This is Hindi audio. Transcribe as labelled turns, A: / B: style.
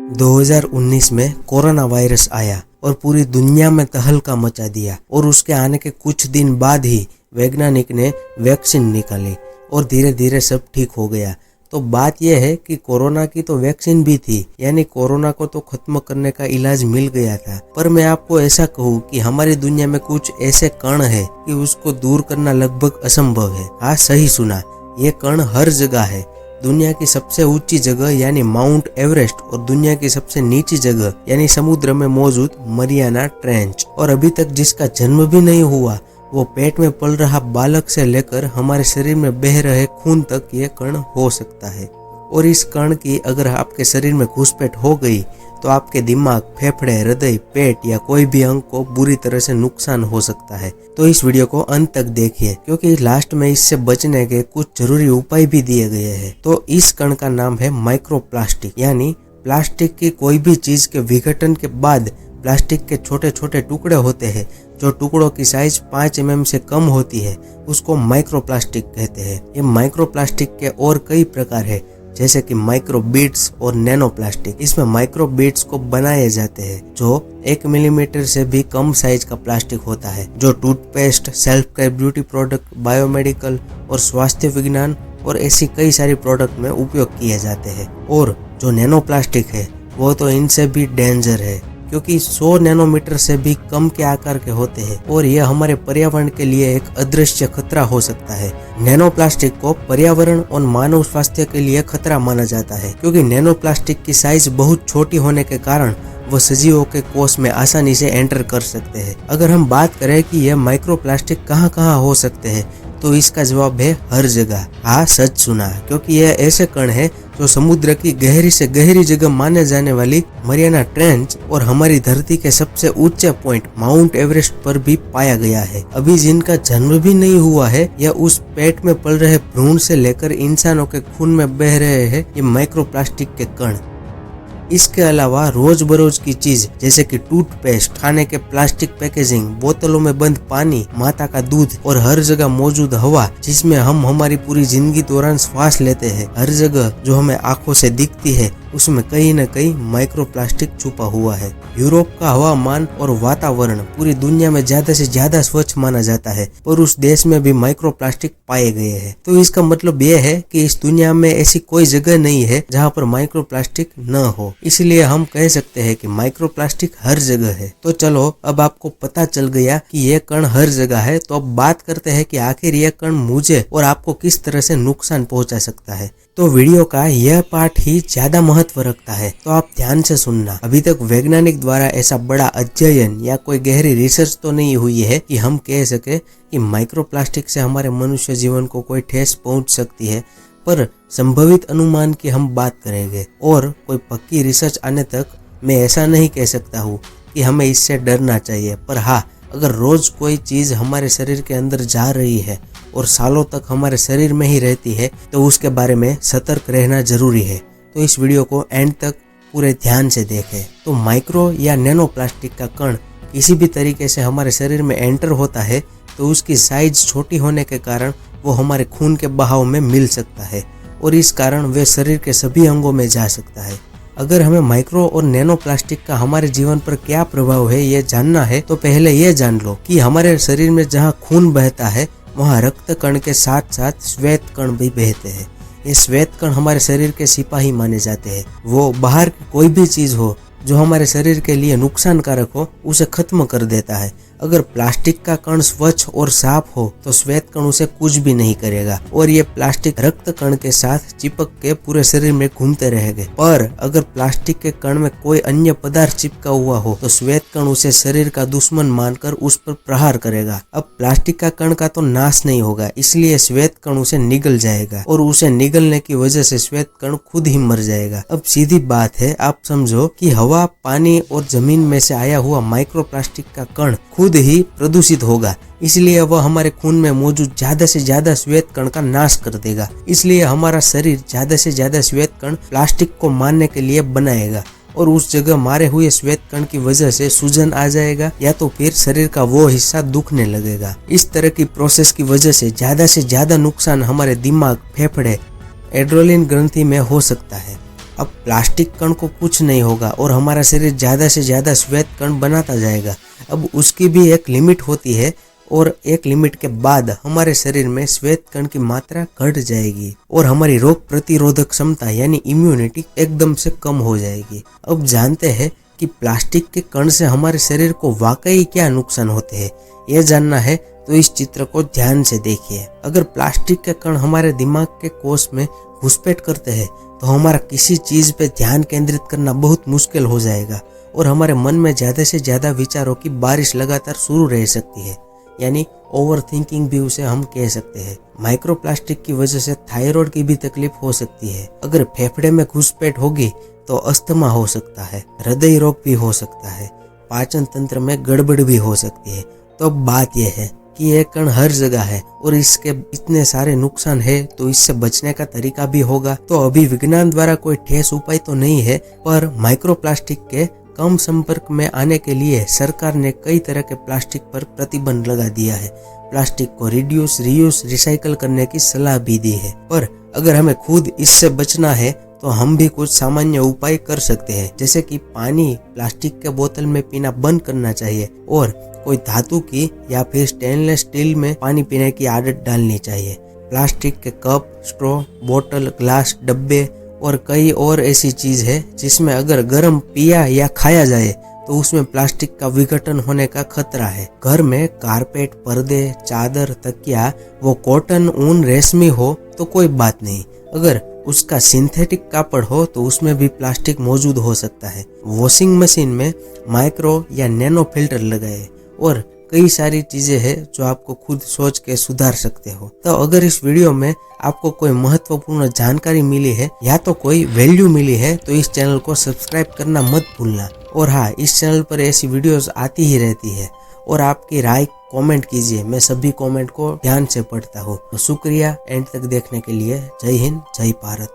A: 2019 में कोरोना वायरस आया और पूरी दुनिया में तहलका मचा दिया और उसके आने के कुछ दिन बाद ही वैज्ञानिक ने वैक्सीन निकाली और धीरे धीरे सब ठीक हो गया। तो बात यह है कि कोरोना की तो वैक्सीन भी थी, यानी कोरोना को तो खत्म करने का इलाज मिल गया था। पर मैं आपको ऐसा कहूँ कि हमारी दुनिया में कुछ ऐसे कण है कि उसको दूर करना लगभग असंभव है। हाँ, सही सुना, ये कण हर जगह है। दुनिया की सबसे ऊंची जगह यानी माउंट एवरेस्ट और दुनिया की सबसे नीची जगह यानी समुद्र में मौजूद मरियाना ट्रेंच, और अभी तक जिसका जन्म भी नहीं हुआ वो पेट में पल रहा बालक से लेकर हमारे शरीर में बह रहे खून तक ये कण हो सकता है। और इस कण की अगर आपके शरीर में घुसपैठ हो गई तो आपके दिमाग, फेफड़े, हृदय, पेट या कोई भी अंग को बुरी तरह से नुकसान हो सकता है। तो इस वीडियो को अंत तक देखिए, क्योंकि लास्ट में इससे बचने के कुछ जरूरी उपाय भी दिए गए हैं। तो इस कण का नाम है माइक्रोप्लास्टिक, यानी प्लास्टिक की कोई भी चीज के विघटन के बाद प्लास्टिक के छोटे छोटे टुकड़े होते हैं। जो टुकड़ों की साइज 5 mm से कम होती है उसको माइक्रोप्लास्टिक कहते हैं। ये माइक्रोप्लास्टिक के और कई प्रकार है, जैसे कि माइक्रो बीड्स और नैनो प्लास्टिक। इसमें माइक्रो बीड्स को बनाए जाते हैं जो 1 मिलीमीटर से भी कम साइज का प्लास्टिक होता है, जो toothpaste, self care beauty product, biomedical और स्वास्थ्य विज्ञान और ऐसी कई सारी प्रोडक्ट में उपयोग किए जाते हैं। और जो नैनो प्लास्टिक है वो तो इनसे भी डेंजर है, क्योंकि 100 नैनोमीटर से भी कम के आकार के होते हैं और यह हमारे पर्यावरण के लिए एक अदृश्य खतरा हो सकता है। नैनो प्लास्टिक को पर्यावरण और मानव स्वास्थ्य के लिए खतरा माना जाता है, क्योंकि नैनो प्लास्टिक की साइज बहुत छोटी होने के कारण वो सजीवों के कोश में आसानी से एंटर कर सकते हैं। अगर हम बात करें कि यह माइक्रो प्लास्टिक कहाँ कहाँ हो सकते हैं, तो इसका जवाब है हर जगह। हाँ, सच सुना, क्योंकि यह ऐसे कण है जो समुद्र की गहरी से गहरी जगह माने जाने वाली मरियाना ट्रेंच और हमारी धरती के सबसे ऊंचे पॉइंट माउंट एवरेस्ट पर भी पाया गया है। अभी जिनका जन्म भी नहीं हुआ है या उस पेट में पल रहे भ्रूण से लेकर इंसानों के खून में बह रहे हैं ये माइक्रोप्लास्टिक के कण। इसके अलावा रोज बरोज की चीज जैसे कि टूथपेस्ट, खाने के प्लास्टिक पैकेजिंग, बोतलों में बंद पानी, माता का दूध और हर जगह मौजूद हवा जिसमें हम हमारी पूरी जिंदगी दौरान श्वास लेते हैं, हर जगह जो हमें आंखों से दिखती है उसमें कहीं न कहीं माइक्रोप्लास्टिक छुपा हुआ है। यूरोप का हवामान और वातावरण पूरी दुनिया में ज्यादा से ज्यादा स्वच्छ माना जाता है, पर उस देश में भी माइक्रोप्लास्टिक पाए गए हैं। तो इसका मतलब यह है कि इस दुनिया में ऐसी कोई जगह नहीं है जहाँ पर माइक्रोप्लास्टिक न हो। इसलिए हम कह सकते हैं कि माइक्रोप्लास्टिक हर जगह है। तो चलो, अब आपको पता चल गया कि ये कण हर जगह है, तो अब बात करते हैं कि आखिर ये कण मुझे और आपको किस तरह से नुकसान पहुंचा सकता है। तो वीडियो का यह पार्ट ही ज्यादा महत्व रखता है, तो आप ध्यान से सुनना। अभी तक वैज्ञानिक द्वारा ऐसा बड़ा अध्ययन या कोई गहरी रिसर्च तो नहीं हुई है कि हम कह सके कि माइक्रोप्लास्टिक से हमारे मनुष्य जीवन को कोई ठेस पहुंच सकती है, पर संभवित अनुमान की हम बात करेंगे और कोई पक्की रिसर्च आने तक मैं ऐसा नहीं कह सकता हूँ कि हमें इससे डरना चाहिए। पर हाँ, अगर रोज कोई चीज हमारे शरीर के अंदर जा रही है और सालों तक हमारे शरीर में ही रहती है तो उसके बारे में सतर्क रहना जरूरी है। तो इस वीडियो को एंड तक पूरे ध्यान से देखें। तो माइक्रो या नैनो प्लास्टिक का कण किसी भी तरीके से हमारे शरीर में एंटर होता है तो उसकी साइज छोटी होने के कारण वो हमारे खून के बहाव में मिल सकता है और इस कारण वे शरीर के सभी अंगों में जा सकता है। अगर हमें माइक्रो और नैनो प्लास्टिक का हमारे जीवन पर क्या प्रभाव है ये जानना है, तो पहले ये जान लो कि हमारे शरीर में जहाँ खून बहता है वहाँ रक्त कण के साथ साथ श्वेत कण भी बहते हैं। ये श्वेत कण हमारे शरीर के सिपाही माने जाते हैं। वो बाहर की कोई भी चीज हो जो हमारे शरीर के लिए नुकसानकारक हो उसे खत्म कर देता है। अगर प्लास्टिक का कण स्वच्छ और साफ हो तो श्वेत कण उसे कुछ भी नहीं करेगा और ये प्लास्टिक रक्त कण के साथ चिपक के पूरे शरीर में घूमते रहेंगे। पर अगर प्लास्टिक के कण में कोई अन्य पदार्थ चिपका हुआ हो तो श्वेत कण उसे शरीर का दुश्मन मानकर उस पर प्रहार करेगा। अब प्लास्टिक का कण का तो नाश नहीं होगा, इसलिए श्वेत कण उसे निगल जाएगा और उसे निगलने की वजह से श्वेत कण खुद ही मर जाएगा। अब सीधी बात है, आप समझो कि हवा, पानी और जमीन में से आया हुआ माइक्रोप्लास्टिक का कण खुद ही प्रदूषित होगा, इसलिए वह हमारे खून में मौजूद ज्यादा से ज्यादा श्वेत कण का नाश कर देगा। इसलिए हमारा शरीर ज्यादा से ज्यादा श्वेत कण प्लास्टिक को मारने के लिए बनाएगा और उस जगह मारे हुए श्वेत कण की वजह से सूजन आ जाएगा या तो फिर शरीर का वो हिस्सा दुखने लगेगा। इस तरह की प्रोसेस की वजह से ज्यादा नुकसान हमारे दिमाग, फेफड़े, एड्रेनलिन ग्रंथि में हो सकता है। अब प्लास्टिक कण को कुछ नहीं होगा और हमारा शरीर ज़्यादा से ज़्यादा श्वेत कण बनाता जाएगा। अब उसकी भी एक लिमिट होती है और एक लिमिट के बाद हमारे शरीर में श्वेत कण की मात्रा घट जाएगी और हमारी रोग प्रतिरोधक क्षमता यानी इम्यूनिटी एकदम से कम हो जाएगी। अब जानते हैं कि प्लास्टिक के कण से हमारे शरीर को वाकई क्या नुकसान होते हैं। यह जानना है तो इस चित्र को ध्यान से देखिए। अगर प्लास्टिक के कण हमारे दिमाग के कोश में घुसपैठ करते हैं तो हमारा किसी चीज पे ध्यान केंद्रित करना बहुत मुश्किल हो जाएगा और हमारे मन में ज्यादा से ज्यादा विचारों की बारिश लगातार शुरू रह सकती है, यानी ओवर थिंकिंग भी उसे हम कह सकते हैं। माइक्रोप्लास्टिक की वजह से थायराइड की भी तकलीफ हो सकती है। अगर फेफड़े में घुसपैठ होगी तो अस्थमा हो सकता है, हृदय रोग भी हो सकता है, पाचन तंत्र में गड़बड़ भी हो सकती है। तो बात यह है कि ये कण हर जगह है और इसके इतने सारे नुकसान है, तो इससे बचने का तरीका भी होगा। तो अभी विज्ञान द्वारा कोई ठोस उपाय तो नहीं है, पर माइक्रोप्लास्टिक के कम संपर्क में आने के लिए सरकार ने कई तरह के प्लास्टिक पर प्रतिबंध लगा दिया है। प्लास्टिक को रिड्यूस, रीयूज, रिसाइकल करने की सलाह भी दी है। पर अगर हमें खुद इससे बचना है तो हम भी कुछ सामान्य उपाय कर सकते हैं, जैसे कि पानी प्लास्टिक के बोतल में पीना बंद करना चाहिए और कोई धातु की या फिर स्टेनलेस स्टील में पानी पीने की आदत डालनी चाहिए। प्लास्टिक के कप, स्ट्रॉ, बोतल, ग्लास, डब्बे और कई और ऐसी चीज है जिसमें अगर गर्म पिया या खाया जाए तो उसमें प्लास्टिक का विघटन होने का खतरा है। घर में कारपेट, पर्दे, चादर, तकिया वो कॉटन, ऊन, रेशमी हो तो कोई बात नहीं। अगर उसका सिंथेटिक कापड़ हो तो उसमें भी प्लास्टिक मौजूद हो सकता है। वॉशिंग मशीन में माइक्रो या नैनो फिल्टर लगाए और कई सारी चीजें हैं जो आपको खुद सोच के सुधार सकते हो। तो अगर इस वीडियो में आपको कोई महत्वपूर्ण जानकारी मिली है या तो कोई वैल्यू मिली है तो इस चैनल को सब्सक्राइब करना मत भूलना। और हाँ, इस चैनल पर ऐसी वीडियोस आती ही रहती है और आपकी राय कमेंट कीजिए, मैं सभी कमेंट को ध्यान से पढ़ता हूँ। तो शुक्रिया एंड तक देखने के लिए। जय हिंद, जय भारत।